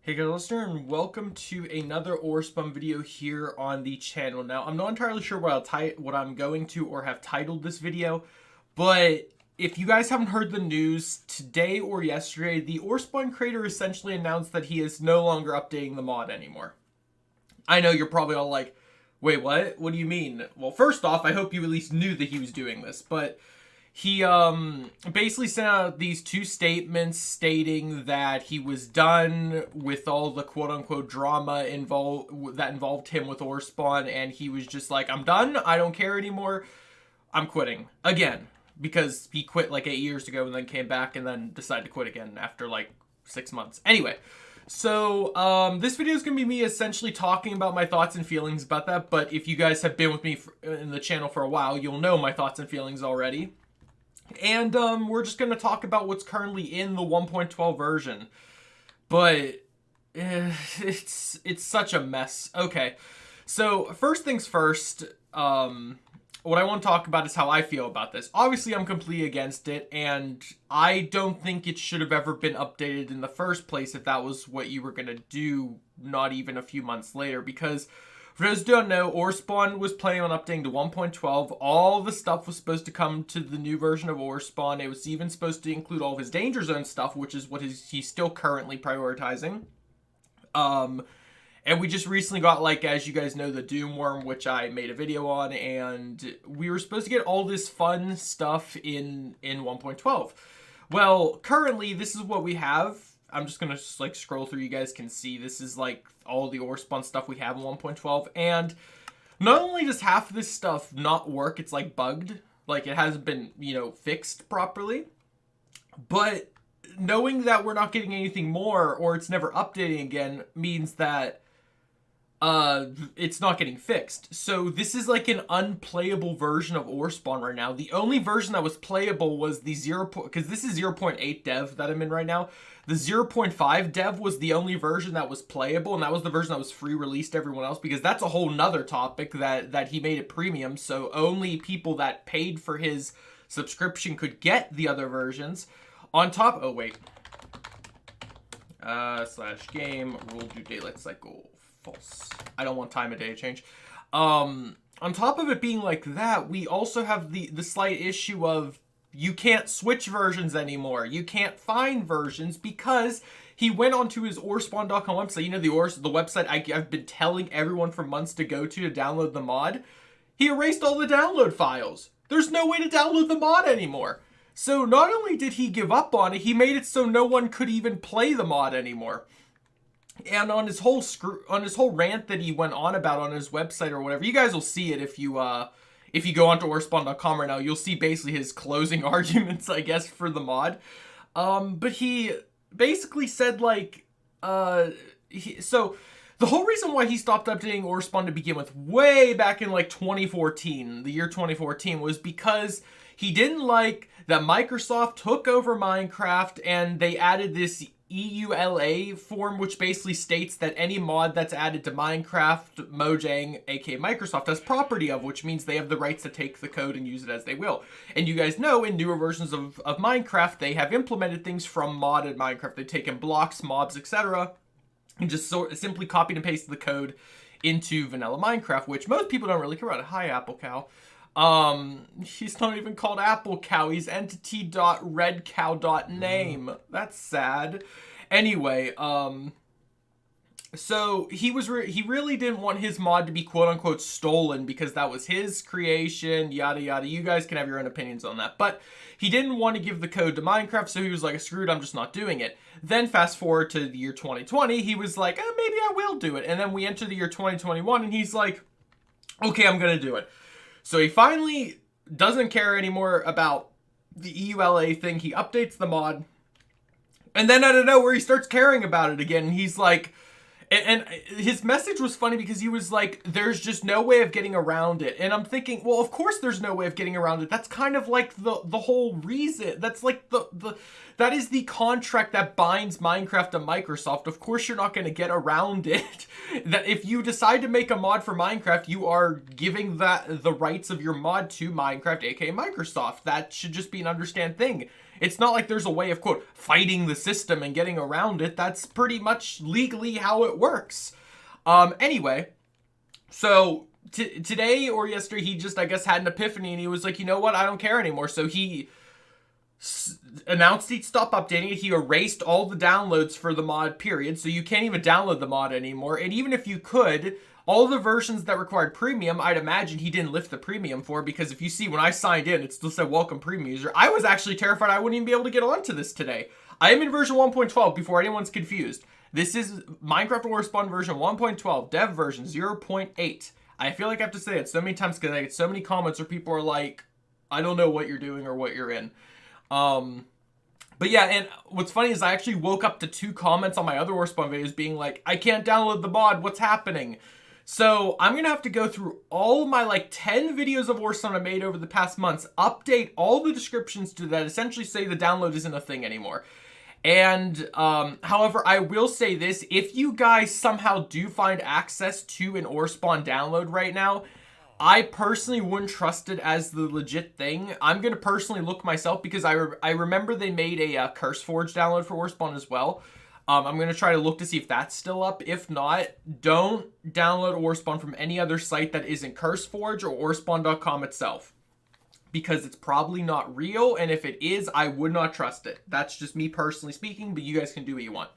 Hey guys, listener, and welcome to another Orespawn video here on the channel. Now, I'm not entirely sure what I'm going to or have titled this video, but if you guys haven't heard the news, today or yesterday, the Orespawn creator essentially announced that he is no longer updating the mod anymore. I know you're probably all like, wait, what? What do you mean? Well, first off, I hope you at least knew that he was doing this, but he basically sent out these two statements stating that he was done with all the quote-unquote drama involved him with Orespawn, and he was just like, I'm done, I don't care anymore, I'm quitting again, because he quit like 8 years ago and then came back and then decided to quit again after like 6 months. Anyway, so this video is going to be me essentially talking about my thoughts and feelings about that, but if you guys have been with me in the channel for a while, you'll know my thoughts and feelings already. And we're just going to talk about what's currently in the 1.12 version. But it's such a mess. Okay, so first things first, what I want to talk about is how I feel about this. Obviously, I'm completely against it, and I don't think it should have ever been updated in the first place if that was what you were going to do not even a few months later, because for those who don't know, Orespawn was planning on updating to 1.12. All the stuff was supposed to come to the new version of Orespawn. It was even supposed to include all of his Danger Zone stuff, which is what he's still currently prioritizing. And we just recently got, like, as you guys know, the Doom Worm, which I made a video on, and we were supposed to get all this fun stuff in 1.12. Well, currently, this is what we have. I'm just going to like scroll through. You guys can see this is like all the Orespawn stuff we have in 1.12. And not only does half of this stuff not work, it's like bugged. Like it hasn't been, fixed properly. But knowing that we're not getting anything more or it's never updating again means that it's not getting fixed. So this is like an unplayable version of Orespawn right now. The only version that was playable was the because this is 0.8 dev that I'm in right now. The 0.5 dev was the only version that was playable, and that was the version that was free released to everyone else, because that's a whole nother topic that he made it premium, so only people that paid for his subscription could get the other versions. On top, oh wait, /game rule do daylight cycle. False. I don't want time of day change. On top of it being like that, we also have the slight issue of you can't switch versions anymore. You can't find versions because he went onto his Orespawn.com website. The website I've been telling everyone for months to go to download the mod. He erased all the download files. There's no way to download the mod anymore. So not only did he give up on it, he made it so no one could even play the mod anymore. And on his whole rant that he went on about on his website or whatever, you guys will see it if you go onto Orespawn.com right now. You'll see basically his closing arguments, I guess, for the mod. But he basically said like, so the whole reason why he stopped updating Orespawn to begin with, way back in like 2014, the year 2014, was because he didn't like that Microsoft took over Minecraft and they added this EULA form, which basically states that any mod that's added to Minecraft, Mojang, aka Microsoft, has property of, which means they have the rights to take the code and use it as they will. And you guys know, in newer versions of Minecraft, they have implemented things from modded Minecraft. They've taken blocks, mobs, etc., and just simply copied and pasted the code into vanilla Minecraft, which most people don't really care about. Hi, Apple Cow. He's not even called Apple Cow. He's entity.redcow.name. That's sad. Anyway, so he really didn't want his mod to be quote unquote stolen because that was his creation, yada yada. You guys can have your own opinions on that. But he didn't want to give the code to Minecraft, so he was like, screw it, I'm just not doing it. Then fast forward to the year 2020, he was like, maybe I will do it. And then we enter the year 2021 and he's like, okay, I'm gonna do it. So he finally doesn't care anymore about the EULA thing. He updates the mod. And then out of nowhere, he starts caring about it again. And he's like, and his message was funny because he was like, there's just no way of getting around it. And I'm thinking, well, of course there's no way of getting around it. That's kind of like the whole reason. That's like that is the contract that binds Minecraft to Microsoft. Of course you're not going to get around it. That if you decide to make a mod for Minecraft, you are giving the rights of your mod to Minecraft, aka Microsoft. That should just be an understand thing. It's not like there's a way of, quote, fighting the system and getting around it. That's pretty much legally how it works. Anyway, so today or yesterday, he just, I guess, had an epiphany, and he was like, you know what, I don't care anymore. So he announced he'd stop updating it. He erased all the downloads for the mod, period. So you can't even download the mod anymore. And even if you could, all the versions that required premium, I'd imagine he didn't lift the premium for, because if you see when I signed in, it still said welcome premium user. I was actually terrified I wouldn't even be able to get onto this today. I am in version 1.12 before anyone's confused. This is Minecraft Orespawn version 1.12, dev version 0.8. I feel like I have to say it so many times because I get so many comments where people are like, I don't know what you're doing or what you're in. But yeah, and what's funny is I actually woke up to 2 comments on my other Orespawn videos being like, I can't download the mod, what's happening? So I'm going to have to go through all my like 10 videos of Orespawn I made over the past months, update all the descriptions to that essentially say the download isn't a thing anymore. And, however, I will say this, if you guys somehow do find access to an Orespawn download right now, I personally wouldn't trust it as the legit thing. I'm going to personally look myself because I remember they made a CurseForge download for Orespawn as well. I'm going to try to look to see if that's still up. If not, don't download Orespawn from any other site that isn't CurseForge or Orespawn.com itself, because it's probably not real, and if it is, I would not trust it. That's just me personally speaking, but you guys can do what you want.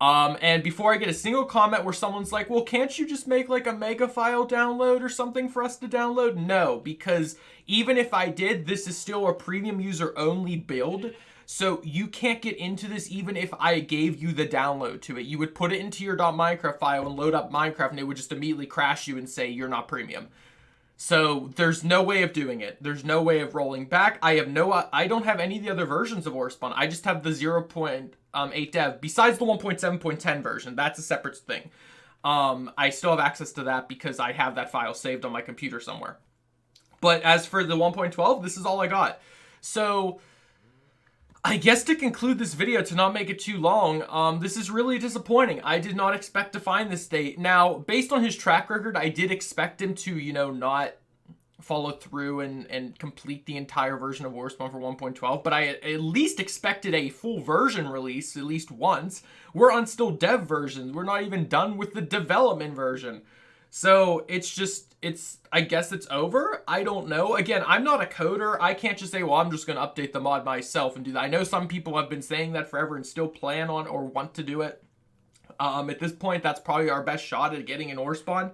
And before I get a single comment where someone's like, well, can't you just make like a mega file download or something for us to download? No, because even if I did, this is still a premium user only build. So you can't get into this even if I gave you the download to it. You would put it into your .minecraft file and load up Minecraft, and it would just immediately crash you and say you're not premium. So there's no way of doing it. There's no way of rolling back. I don't have any of the other versions of Orespawn. I just have the 0.8 dev, besides the 1.7.10 version. That's a separate thing. I still have access to that because I have that file saved on my computer somewhere. But as for the 1.12, this is all I got. So I guess to conclude this video, to not make it too long, this is really disappointing. I did not expect to find this state. Now, based on his track record, I did expect him to, you know, not follow through and complete the entire version of Orespawn for 1.12, but I at least expected a full version release at least once. We're on still dev versions. We're not even done with the development version. So I guess it's over. I don't know. Again, I'm not a coder. I can't just say, well, I'm just going to update the mod myself and do that. I know some people have been saying that forever and still plan on or want to do it. At this point, that's probably our best shot at getting an Orespawn.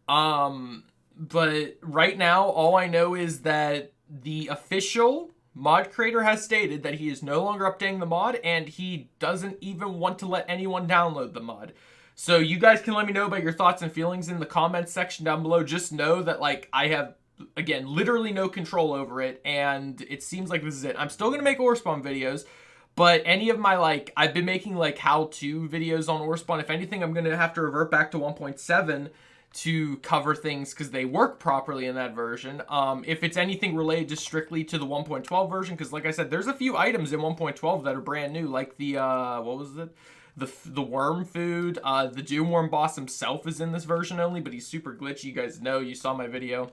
But right now, all I know is that the official mod creator has stated that he is no longer updating the mod, and he doesn't even want to let anyone download the mod. So you guys can let me know about your thoughts and feelings in the comments section down below. Just know that, like, I have, again, literally no control over it, and it seems like this is it. I'm still going to make Orespawn videos, but any of my, like, I've been making, like, how-to videos on Orespawn. If anything, I'm going to have to revert back to 1.7 to cover things because they work properly in that version. If it's anything related just strictly to the 1.12 version, because, like I said, there's a few items in 1.12 that are brand new, like the, what was it? The worm food, the Doomworm boss himself is in this version only, but he's super glitchy. You guys know, you saw my video.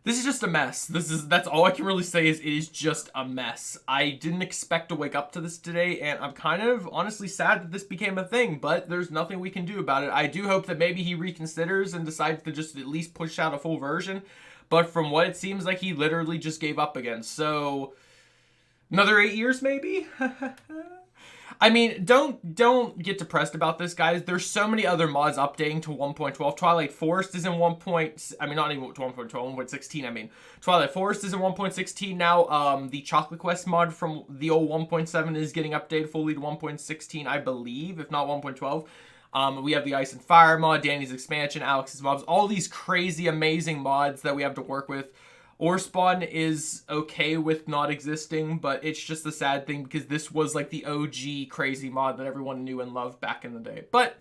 This is just a mess. That's all I can really say is it is just a mess. I didn't expect to wake up to this today, and I'm kind of honestly sad that this became a thing, but there's nothing we can do about it. I do hope that maybe he reconsiders and decides to just at least push out a full version, but from what it seems like, he literally just gave up again. So another 8 years maybe? I mean, don't get depressed about this, guys. There's so many other mods updating to 1.12. Twilight Forest is in not even 1.12, 1.16, I mean. Twilight Forest is in 1.16 now. The Chocolate Quest mod from the old 1.7 is getting updated fully to 1.16, I believe, if not 1.12. We have the Ice and Fire mod, Danny's expansion, Alex's mobs, all these crazy, amazing mods that we have to work with. Orespawn is okay with not existing, but it's just a sad thing because this was like the OG crazy mod that everyone knew and loved back in the day. But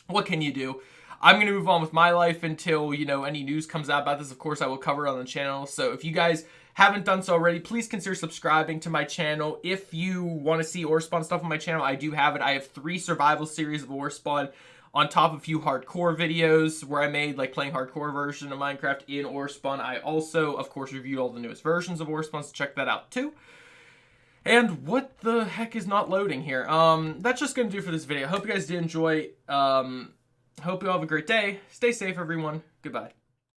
what can you do? I'm going to move on with my life until, you know, any news comes out about this. Of course, I will cover it on the channel. So if you guys haven't done so already, please consider subscribing to my channel. If you want to see Orespawn stuff on my channel, I do have it. I have 3 survival series of Orespawn, on top of a few hardcore videos where I made, like, playing hardcore version of Minecraft in Orespawn. I also, of course, reviewed all the newest versions of Orespawn, so check that out too. And what the heck is not loading here? That's just going to do for this video. Hope you guys did enjoy. Hope you all have a great day. Stay safe, everyone. Goodbye.